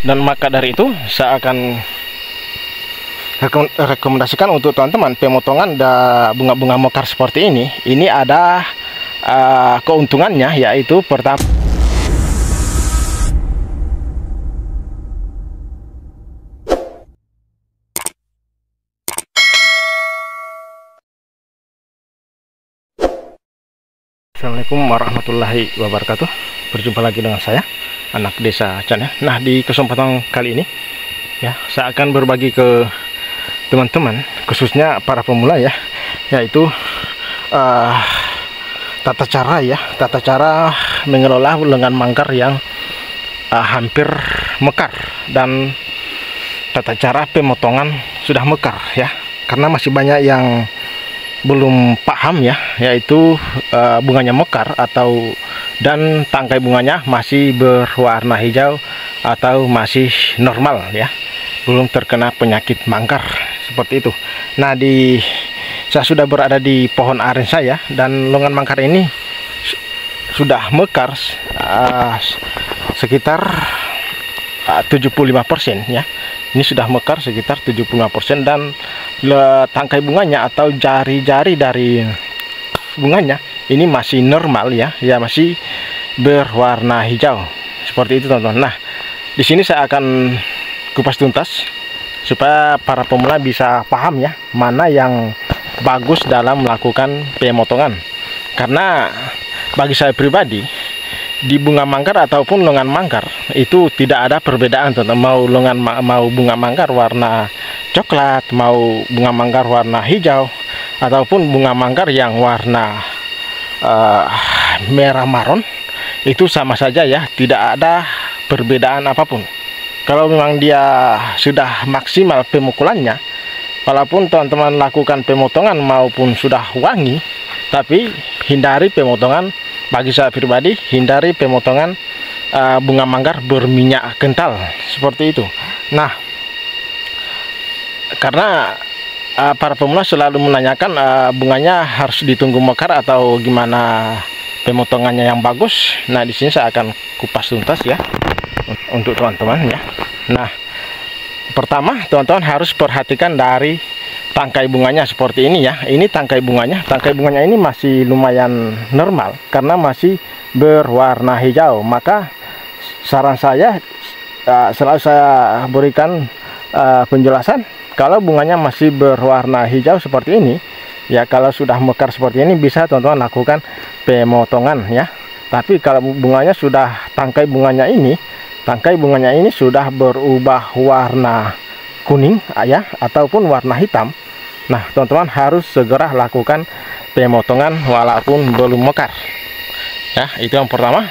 Dan maka dari itu saya akan rekomendasikan untuk teman-teman pemotongan bunga-bunga mekar seperti ini. Ini ada keuntungannya, yaitu pertama, Assalamualaikum warahmatullahi wabarakatuh. Berjumpa lagi dengan saya, Anak Desa Channel. Nah, di kesempatan kali ini ya, saya akan berbagi ke teman-teman, khususnya para pemula ya, yaitu tata cara mengelola lengan mangkar yang hampir mekar, dan tata cara pemotongan sudah mekar ya, karena masih banyak yang belum paham ya, yaitu bunganya mekar dan tangkai bunganya masih berwarna hijau atau masih normal ya, belum terkena penyakit mangkar seperti itu. Nah, saya sudah berada di pohon aren saya, dan lengan mangkar ini sudah mekar sekitar 75% ya. Ini sudah mekar sekitar 75%, dan tangkai bunganya atau jari-jari dari bunganya ini masih normal ya, masih berwarna hijau seperti itu teman-teman. Nah, di sini saya akan kupas tuntas supaya para pemula bisa paham ya, mana yang bagus dalam melakukan pemotongan. Karena bagi saya pribadi, di bunga mangkar ataupun lengan mangkar itu tidak ada perbedaan teman-teman. Mau bunga mangkar warna coklat, mau bunga mangkar warna hijau, ataupun bunga mangkar yang warna merah maron, itu sama saja ya, tidak ada perbedaan apapun. Kalau memang dia sudah maksimal pemukulannya, walaupun teman-teman lakukan pemotongan maupun sudah wangi, tapi hindari pemotongan. Bagi saya pribadi, hindari pemotongan bunga mangkar berminyak kental seperti itu. Nah, karena para pemula selalu menanyakan bunganya harus ditunggu mekar atau gimana pemotongannya yang bagus. Nah, di sini saya akan kupas tuntas ya untuk teman-teman ya. Nah, pertama teman-teman harus perhatikan dari tangkai bunganya seperti ini ya. Ini tangkai bunganya ini masih lumayan normal karena masih berwarna hijau. Maka saran saya, selalu saya berikan penjelasan, kalau bunganya masih berwarna hijau seperti ini ya, kalau sudah mekar seperti ini bisa teman-teman lakukan pemotongan ya. Tapi kalau bunganya sudah tangkai bunganya ini sudah berubah warna kuning ya, ataupun warna hitam, nah teman-teman harus segera lakukan pemotongan walaupun belum mekar ya. Itu yang pertama.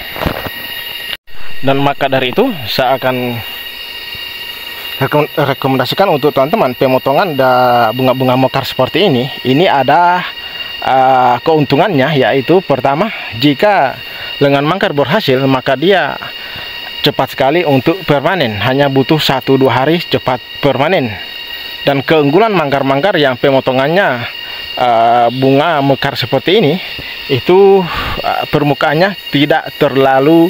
Dan maka dari itu saya akan rekomendasikan untuk teman-teman pemotongan bunga-bunga mekar seperti ini. Ini ada keuntungannya, yaitu pertama, jika lengan mangkar berhasil, maka dia cepat sekali untuk permanen, hanya butuh 1-2 hari cepat permanen. Dan keunggulan mangkar-mangkar yang pemotongannya bunga mekar seperti ini, itu permukaannya tidak terlalu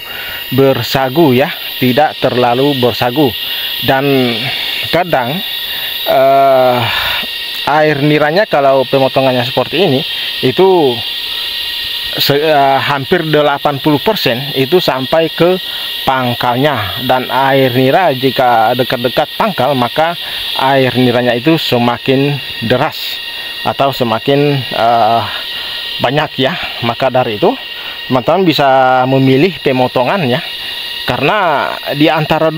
bersagu ya, tidak terlalu bersagu. Dan kadang air niranya kalau pemotongannya seperti ini itu hampir 80% itu sampai ke pangkalnya. Dan air nira jika dekat-dekat pangkal, maka air niranya itu semakin deras atau semakin banyak ya. Maka dari itu teman-teman bisa memilih pemotongan ya, karena di antara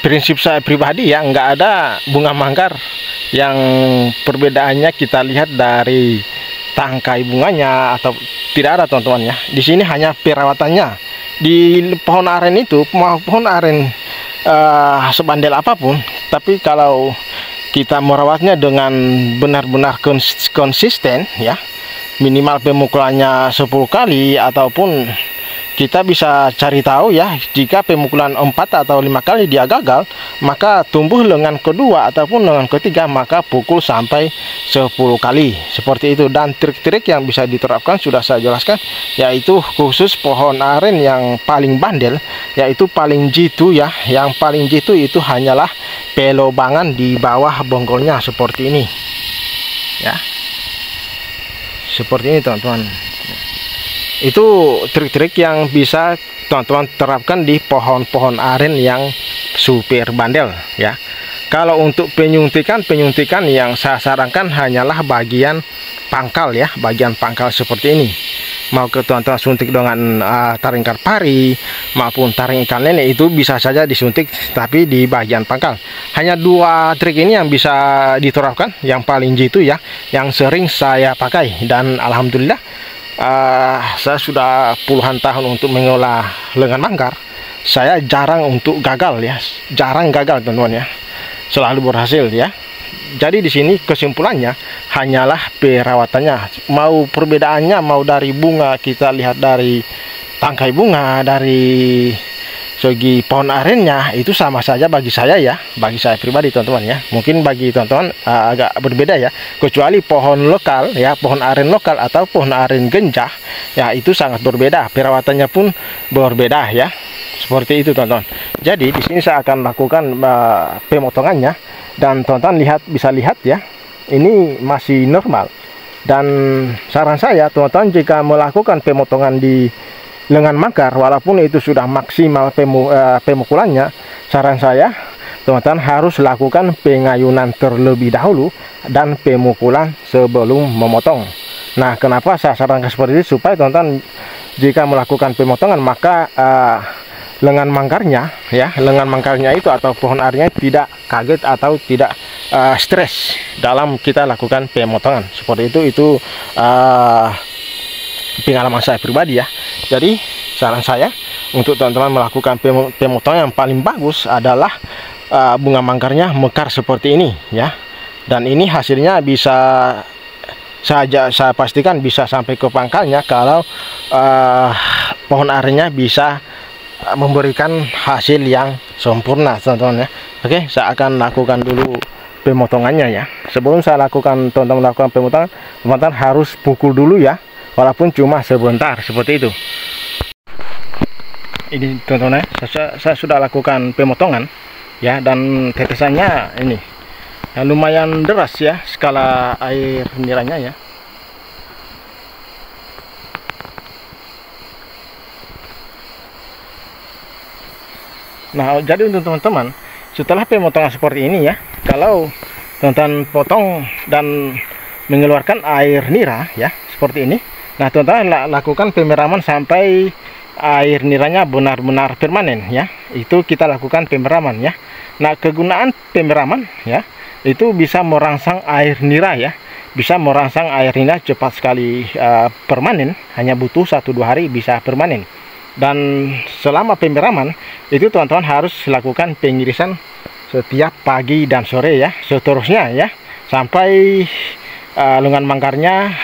prinsip saya pribadi ya, nggak ada bunga mangkar yang perbedaannya kita lihat dari tangkai bunganya atau tidak ada teman-teman ya. Di sini hanya perawatannya. Di pohon aren itu, mau pohon aren sebandel apapun, tapi kalau kita merawatnya dengan benar-benar konsisten ya, minimal pemukulannya 10 kali ataupun kita bisa cari tahu ya, jika pemukulan 4 atau 5 kali dia gagal, maka tumbuh lengan kedua ataupun lengan ketiga, maka pukul sampai 10 kali seperti itu. Dan trik-trik yang bisa diterapkan sudah saya jelaskan, yaitu khusus pohon aren yang paling bandel, yaitu paling jitu ya. Yang paling jitu itu hanyalah pelobangan di bawah bonggolnya seperti ini ya, seperti ini teman-teman. Itu trik-trik yang bisa teman-teman terapkan di pohon-pohon aren yang super bandel ya. Kalau untuk penyuntikan yang saya sarankan hanyalah bagian pangkal ya, bagian pangkal seperti ini. Mau ke teman-teman suntik dengan taring karpari maupun taring ikan lele, itu bisa saja disuntik, tapi di bagian pangkal. Hanya 2 trik ini yang bisa diterapkan, yang paling jitu ya, yang sering saya pakai. Dan alhamdulillah saya sudah puluhan tahun untuk mengolah lengan manggar. Saya jarang untuk gagal ya, jarang gagal teman-teman ya, selalu berhasil ya. Jadi di sini kesimpulannya hanyalah perawatannya. Mau perbedaannya, mau dari bunga, kita lihat dari tangkai bunga, dari segi pohon arennya, itu sama saja bagi saya ya, bagi saya pribadi teman-teman ya. Mungkin bagi teman-teman agak berbeda ya, kecuali pohon lokal ya, pohon aren lokal atau pohon aren genjah ya, itu sangat berbeda, perawatannya pun berbeda ya, seperti itu teman-teman. Jadi di sini saya akan lakukan pemotongannya, dan teman-teman bisa lihat ya, ini masih normal. Dan saran saya teman-teman, jika melakukan pemotongan di lengan manggar, walaupun itu sudah maksimal pemukulannya, saran saya teman-teman harus lakukan pengayunan terlebih dahulu dan pemukulan sebelum memotong. Nah, kenapa saya sarankan seperti itu? Supaya teman-teman jika melakukan pemotongan, maka lengan manggarnya ya, lengan manggarnya itu atau pohon arennya tidak kaget atau tidak stres dalam kita lakukan pemotongan seperti itu. Pengalaman saya pribadi ya. Jadi saran saya untuk teman-teman melakukan pemotongan yang paling bagus adalah bunga manggarnya mekar seperti ini ya. Dan ini hasilnya bisa saya pastikan bisa sampai ke pangkalnya kalau pohon arennya bisa memberikan hasil yang sempurna teman-teman ya. Oke, saya akan lakukan dulu pemotongannya ya. Sebelum saya lakukan, teman-teman lakukan pemotongan, teman-teman harus pukul dulu ya, walaupun cuma sebentar seperti itu. Ini teman-teman ya, saya sudah lakukan pemotongan ya, dan tetesannya ini lumayan deras ya, skala air niranya ya. Nah, jadi untuk teman-teman, setelah pemotongan seperti ini ya, kalau teman-teman potong dan mengeluarkan air nira ya, seperti ini. Nah, teman-teman lakukan pemeraman sampai air niranya benar-benar permanen ya. Itu kita lakukan pemeraman ya. Nah, kegunaan pemeraman ya, itu bisa merangsang air nira ya. Bisa merangsang air nira cepat sekali permanen, hanya butuh 1-2 hari bisa permanen. Dan selama pemeraman itu teman-teman harus lakukan pengirisan setiap pagi dan sore ya, seterusnya ya, sampai lengan manggarnya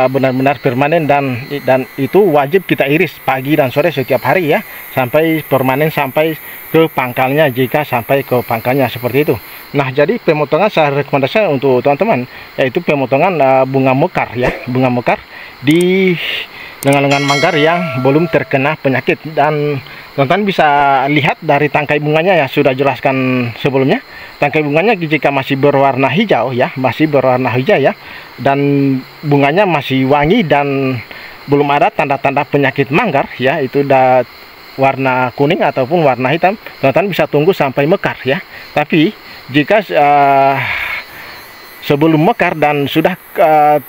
benar-benar permanen, dan itu wajib kita iris pagi dan sore setiap hari ya, sampai permanen, sampai ke pangkalnya, jika sampai ke pangkalnya seperti itu. Nah, jadi pemotongan saya rekomendasikan untuk teman-teman yaitu pemotongan bunga mekar ya, bunga mekar di lengan-lengan manggar yang belum terkena penyakit. Dan teman-teman bisa lihat dari tangkai bunganya ya, sudah jelaskan sebelumnya. Tangkai bunganya jika masih berwarna hijau ya, masih berwarna hijau ya, dan bunganya masih wangi dan belum ada tanda-tanda penyakit manggar ya, itu udah warna kuning ataupun warna hitam, teman-teman bisa tunggu sampai mekar ya. Tapi jika sebelum mekar dan sudah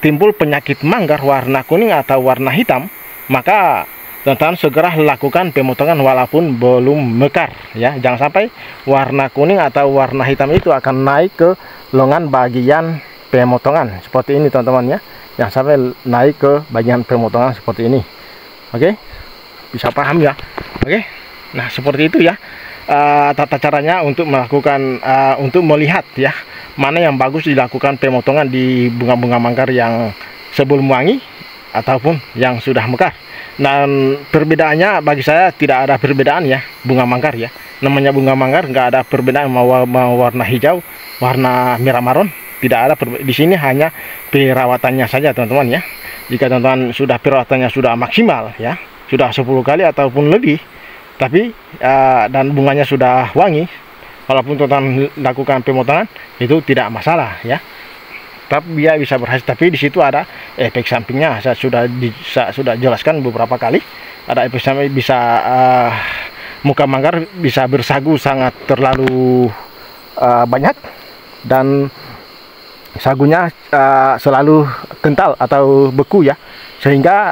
timbul penyakit manggar warna kuning atau warna hitam, maka teman-teman segera lakukan pemotongan walaupun belum mekar ya. Jangan sampai warna kuning atau warna hitam itu akan naik ke lengan bagian pemotongan seperti ini teman-teman ya. Jangan sampai naik ke bagian pemotongan seperti ini. Oke, bisa paham ya? Oke, nah seperti itu ya tata caranya untuk melakukan untuk melihat ya mana yang bagus dilakukan pemotongan di bunga-bunga manggar yang sebelum wangi ataupun yang sudah mekar. Dan perbedaannya bagi saya tidak ada perbedaan ya, bunga manggar ya. Namanya bunga manggar nggak ada perbedaan mau warna hijau, warna merah maron, tidak ada di sini, hanya perawatannya saja teman-teman ya. Jika teman-teman sudah perawatannya sudah maksimal ya, sudah 10 kali ataupun lebih, tapi dan bunganya sudah wangi, walaupun teman-teman lakukan pemotongan itu tidak masalah ya. Tapi dia bisa berhasil, tapi di situ ada efek sampingnya. Saya sudah jelaskan beberapa kali. Ada efek samping, bisa muka manggar bisa bersagu sangat terlalu banyak, dan sagunya selalu kental atau beku ya, sehingga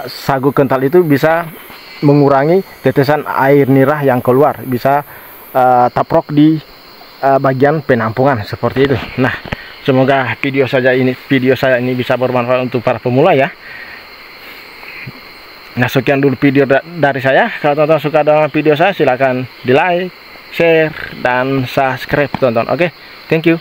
sagu kental itu bisa mengurangi tetesan air nirah yang keluar, bisa taprok di bagian penampungan seperti itu. Nah, semoga video saya ini bisa bermanfaat untuk para pemula ya. Nah, sekian dulu video dari saya. Kalau teman-teman suka dengan video saya, silahkan di like, share, dan subscribe teman-teman. Oke, thank you.